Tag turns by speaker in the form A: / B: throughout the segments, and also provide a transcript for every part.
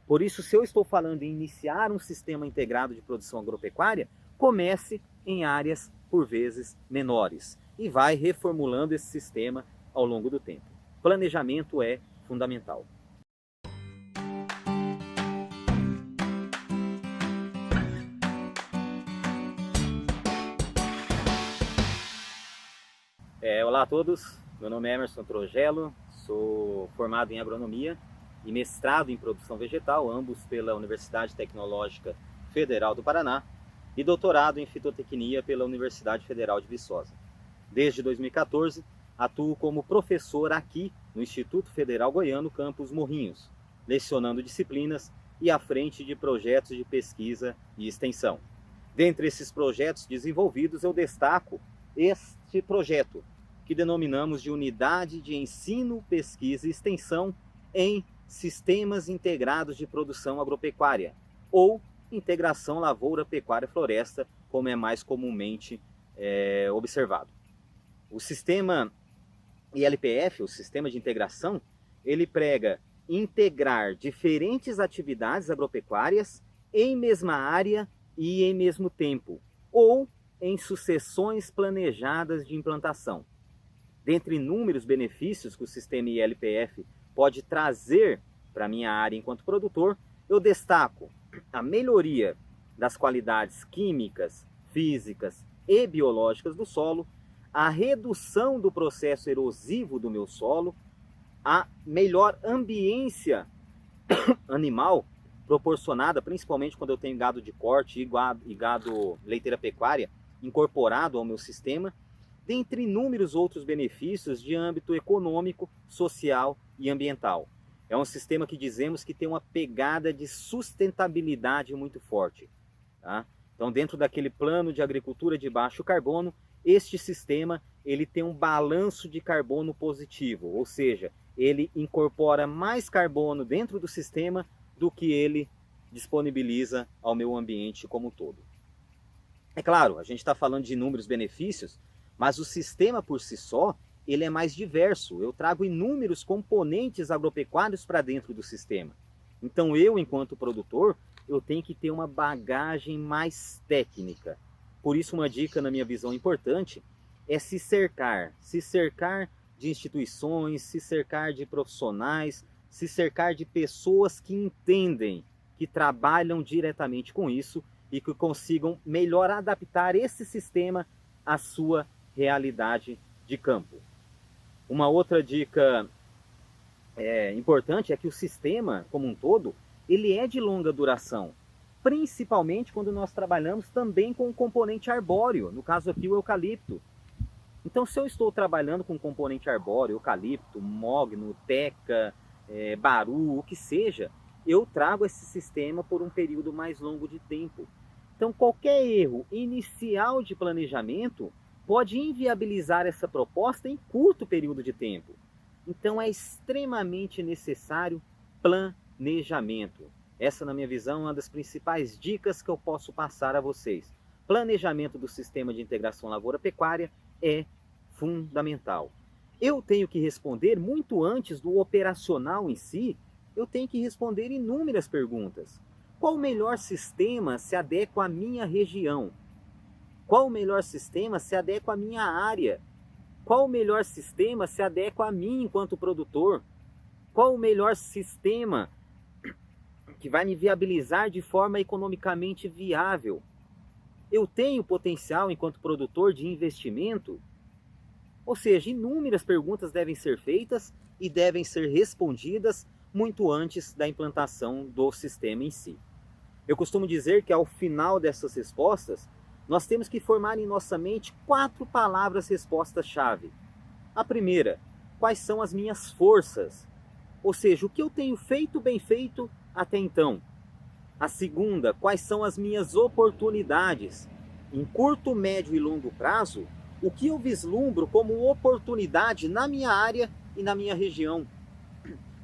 A: Por isso, se eu estou falando em iniciar um sistema integrado de produção agropecuária, comece em áreas por vezes menores e vai reformulando esse sistema ao longo do tempo. Planejamento é fundamental. Olá a todos, meu nome é Emerson Trogelo, sou formado em agronomia e mestrado em produção vegetal, ambos pela Universidade Tecnológica Federal do Paraná, e doutorado em fitotecnia pela Universidade Federal de Viçosa. Desde 2014, atuo como professor aqui no Instituto Federal Goiano, campus Morrinhos, lecionando disciplinas e à frente de projetos de pesquisa e extensão. Dentre esses projetos desenvolvidos, eu destaco este projeto, que denominamos de Unidade de Ensino, Pesquisa e Extensão em Sistemas Integrados de Produção Agropecuária, ou Integração Lavoura, Pecuária, Floresta, como é mais comumente observado. O sistema ILPF, o Sistema de Integração, ele prega integrar diferentes atividades agropecuárias em mesma área e em mesmo tempo, ou em sucessões planejadas de implantação. Dentre inúmeros benefícios que o sistema ILPF pode trazer para a minha área enquanto produtor, eu destaco a melhoria das qualidades químicas, físicas e biológicas do solo, a redução do processo erosivo do meu solo, a melhor ambiência animal proporcionada, principalmente quando eu tenho gado de corte e gado leiteira pecuária incorporado ao meu sistema, dentre inúmeros outros benefícios de âmbito econômico, social e ambiental. É um sistema que dizemos que tem uma pegada de sustentabilidade muito forte. Tá? Então, dentro daquele plano de agricultura de baixo carbono, este sistema ele tem um balanço de carbono positivo, ou seja, ele incorpora mais carbono dentro do sistema do que ele disponibiliza ao meu ambiente como um todo. É claro, a gente está falando de inúmeros benefícios, mas o sistema por si só, ele é mais diverso. Eu trago inúmeros componentes agropecuários para dentro do sistema. Então eu, enquanto produtor, eu tenho que ter uma bagagem mais técnica. Por isso uma dica, na minha visão, importante, é se cercar de instituições, se cercar de profissionais, se cercar de pessoas que entendem, que trabalham diretamente com isso e que consigam melhor adaptar esse sistema à sua realidade de campo. Uma outra dica importante é que o sistema, como um todo, ele é de longa duração, principalmente quando nós trabalhamos também com o componente arbóreo, no caso aqui o eucalipto. Então, se eu estou trabalhando com componente arbóreo, eucalipto, mogno, teca, baru, o que seja, eu trago esse sistema por um período mais longo de tempo. Então, qualquer erro inicial de planejamento pode inviabilizar essa proposta em curto período de tempo. Então é extremamente necessário planejamento. Essa, na minha visão, é uma das principais dicas que eu posso passar a vocês. Planejamento do sistema de integração lavoura-pecuária é fundamental. Eu tenho que responder muito antes do operacional em si, eu tenho que responder inúmeras perguntas. Qual o melhor sistema se adequa à minha região? Qual o melhor sistema se adequa à minha área? Qual o melhor sistema se adequa a mim enquanto produtor? Qual o melhor sistema que vai me viabilizar de forma economicamente viável? Eu tenho potencial enquanto produtor de investimento? Ou seja, inúmeras perguntas devem ser feitas e devem ser respondidas muito antes da implantação do sistema em si. Eu costumo dizer que ao final dessas respostas, nós temos que formar em nossa mente 4 palavras-respostas-chave. A primeira, quais são as minhas forças? Ou seja, o que eu tenho feito bem feito até então. A segunda, quais são as minhas oportunidades? Em curto, médio e longo prazo, o que eu vislumbro como oportunidade na minha área e na minha região?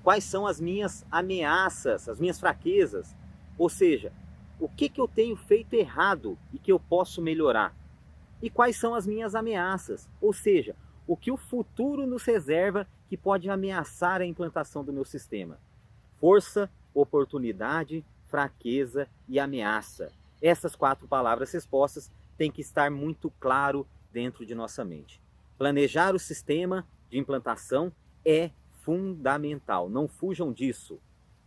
A: Quais são as minhas ameaças, as minhas fraquezas? Ou seja, o que eu tenho feito errado e que eu posso melhorar? E quais são as minhas ameaças? Ou seja, o que o futuro nos reserva que pode ameaçar a implantação do meu sistema? Força, oportunidade, fraqueza e ameaça. Essas 4 palavras respostas têm que estar muito claro dentro de nossa mente. Planejar o sistema de implantação é fundamental, não fujam disso,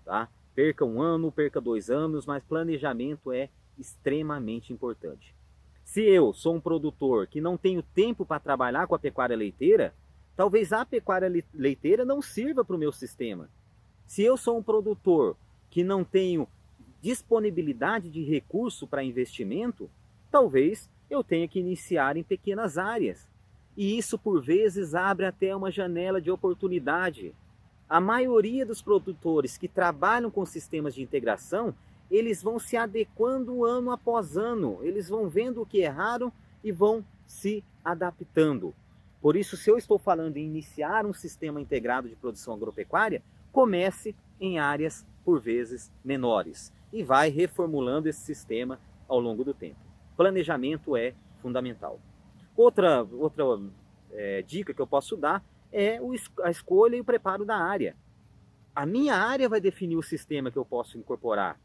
A: tá? Perca 1 ano, perca 2 anos, mas planejamento é extremamente importante. Se eu sou um produtor que não tenho tempo para trabalhar com a pecuária leiteira, talvez a pecuária leiteira não sirva para o meu sistema. Se eu sou um produtor que não tenho disponibilidade de recurso para investimento, talvez eu tenha que iniciar em pequenas áreas. E isso, por vezes, abre até uma janela de oportunidade. A maioria dos produtores que trabalham com sistemas de integração, eles vão se adequando ano após ano, eles vão vendo o que erraram e vão se adaptando. Por isso, se eu estou falando em iniciar um sistema integrado de produção agropecuária, comece em áreas, por vezes, menores e vai reformulando esse sistema ao longo do tempo. Planejamento é fundamental. Outra dica que eu posso dar é a escolha e o preparo da área. A minha área vai definir o sistema que eu posso incorporar.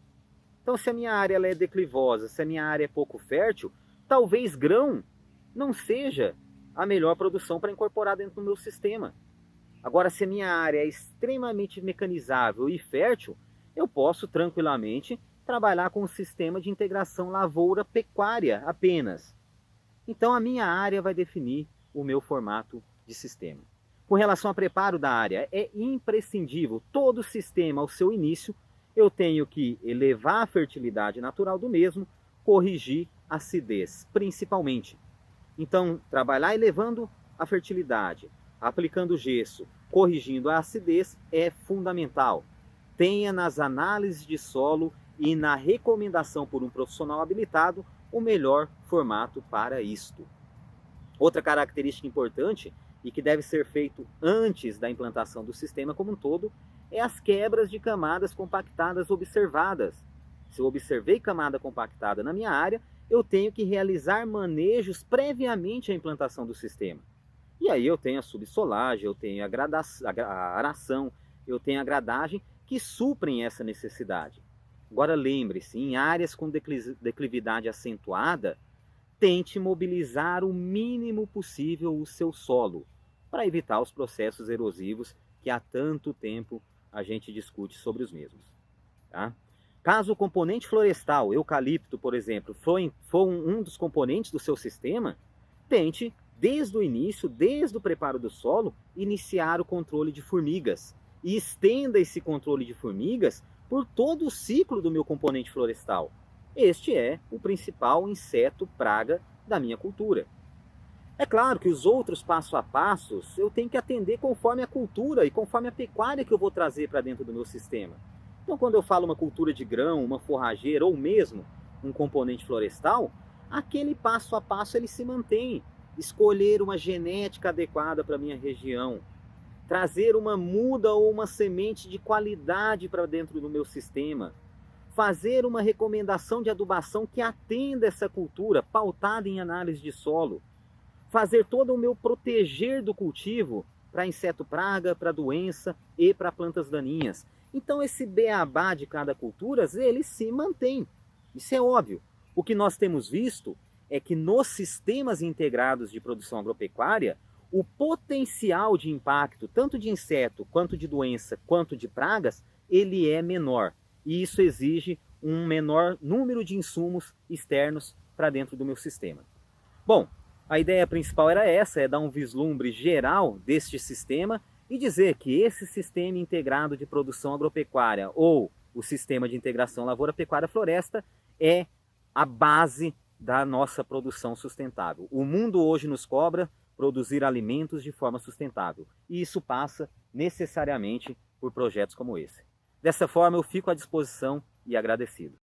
A: Então, se a minha área ela é declivosa, se a minha área é pouco fértil, talvez grão não seja a melhor produção para incorporar dentro do meu sistema. Agora, se a minha área é extremamente mecanizável e fértil, eu posso tranquilamente trabalhar com um sistema de integração lavoura-pecuária apenas. Então, a minha área vai definir o meu formato de sistema. Com relação ao preparo da área, é imprescindível, todo sistema ao seu início, eu tenho que elevar a fertilidade natural do mesmo, corrigir a acidez, principalmente. Então, trabalhar elevando a fertilidade, aplicando gesso, corrigindo a acidez é fundamental. Tenha nas análises de solo e na recomendação por um profissional habilitado o melhor formato para isto. Outra característica importante e que deve ser feito antes da implantação do sistema como um todo é as quebras de camadas compactadas observadas. Se eu observei camada compactada na minha área, eu tenho que realizar manejos previamente à implantação do sistema. E aí eu tenho a subsolagem, eu tenho a aração, eu tenho a gradagem que suprem essa necessidade. Agora lembre-se, em áreas com declividade acentuada, tente mobilizar o mínimo possível o seu solo, para evitar os processos erosivos que há tanto tempo a gente discute sobre os mesmos. Tá? Caso o componente florestal, eucalipto, por exemplo, for um dos componentes do seu sistema, tente, desde o início, desde o preparo do solo, iniciar o controle de formigas e estenda esse controle de formigas por todo o ciclo do meu componente florestal. Este é o principal inseto praga da minha cultura. É claro que os outros passo a passos eu tenho que atender conforme a cultura e conforme a pecuária que eu vou trazer para dentro do meu sistema. Então, quando eu falo uma cultura de grão, uma forrageira ou mesmo um componente florestal, aquele passo a passo ele se mantém. Escolher uma genética adequada para a minha região, trazer uma muda ou uma semente de qualidade para dentro do meu sistema, fazer uma recomendação de adubação que atenda essa cultura, pautada em análise de solo, fazer todo o meu proteger do cultivo para inseto praga, para doença e para plantas daninhas. Então esse beabá de cada cultura, ele se mantém. Isso é óbvio. O que nós temos visto é que nos sistemas integrados de produção agropecuária, o potencial de impacto, tanto de inseto, quanto de doença, quanto de pragas, ele é menor. E isso exige um menor número de insumos externos para dentro do meu sistema. Bom, a ideia principal era essa, é dar um vislumbre geral deste sistema e dizer que esse sistema integrado de produção agropecuária ou o sistema de integração lavoura-pecuária-floresta é a base da nossa produção sustentável. O mundo hoje nos cobra produzir alimentos de forma sustentável e isso passa necessariamente por projetos como esse. Dessa forma eu fico à disposição e agradecido.